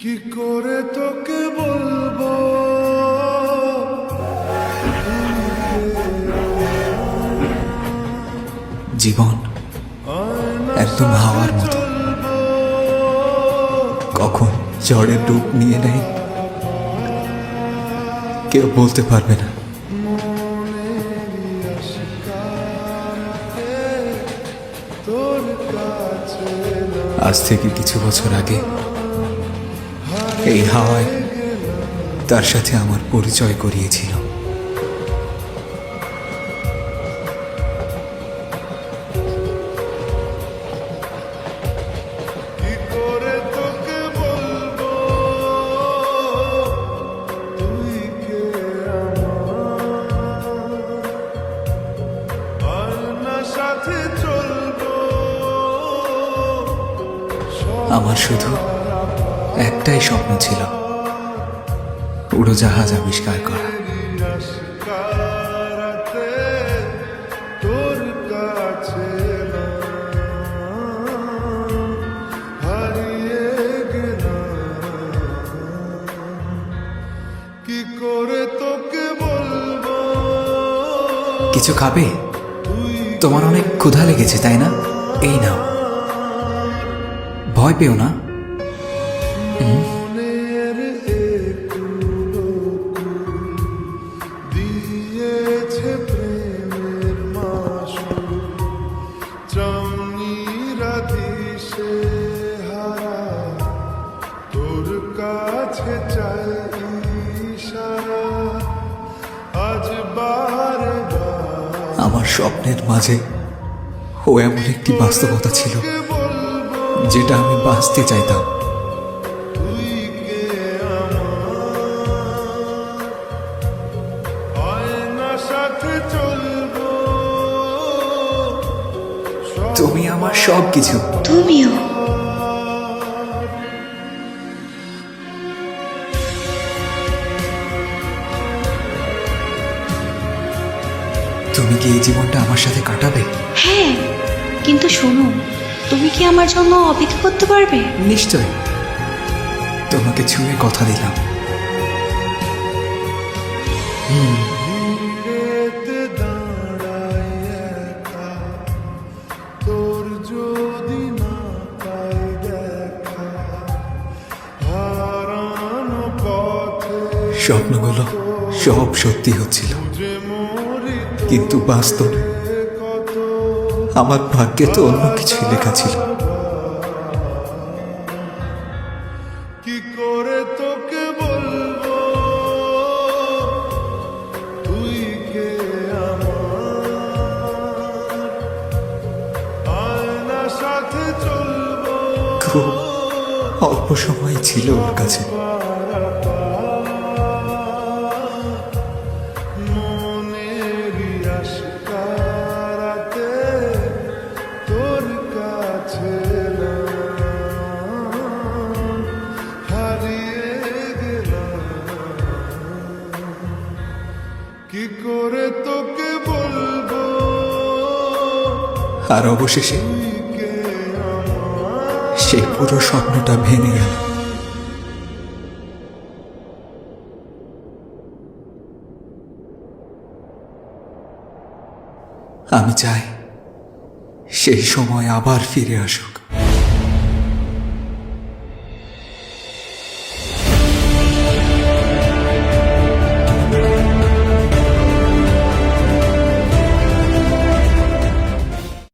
কি করে তোকে বলবো জীবন একদম হাওয়ার মতো, কখন ঝড়ের রূপ নিয়ে নেয় কেউ বলতে পারবে না। আজ থেকে কিছু বছর আগে এই হাওয়ায় তার সাথে আমার পরিচয় করিয়েছিল। কি করে তোকে বলবো তুই কে আমার না সাথে চলবো। আমার শুধু একটাই স্বপ্ন ছিল, উড়োজাহাজ আবিষ্কার করা। আশকারাতে তোর কাছে হারিয়ে গেলাম। কি করে তোকে বলবো কিছু খাবে? তোমার অনেক ক্ষুধা লেগেছে তাই না? এই নাও, ভয় পেও না। মনের একুলো দিয়েছে প্রেমের মাসুল, চাউনিরা দিশে হারা তোর কাছে চাই ইশারা। আজ বারে আমার স্বপ্নের মাঝে ও এমন একটি বাস্তবতা ছিল যেটা আমি বাঁচতে চাইতাম। তুই কে আমার না সাথে চলবো। তুমি আমার সব কিছু। তুমিও। তুমি কি এই জীবনটা আমার সাথে কাটাবে? হ্যাঁ, কিন্তু শোনো, তুমি কি আমার জন্য অপেক্ষা করতে পারবে? নিশ্চয়, তোমাকে ছুঁয়ে কথা দিলাম। ভিড়েতে দাঁড়াই একা, তোর যদি না পাই দেখা, হারানো পথে স্বপ্নগুলো সব সত্যি হচ্ছিল, যে মরি কিন্তু বাস্তবে কত আমার ভাগ্যে তো অন্য কিছুই লেখা ছিল। কি করে তোকে বলবো তুই কে আমার আয়না সাথে চলবো। খুব অল্প সময় ছিল ওর কাছে। মনেরই আশকারাতে তোর কাছে এলাম, হারিয়ে গেলাম। কি করে তোকে বলবো আর অবশেষে তুই কে আমার সেই পুরো স্বপ্নটা ভেঙে গেল। আমি চাই সেই সময় আবার ফিরে আসুক।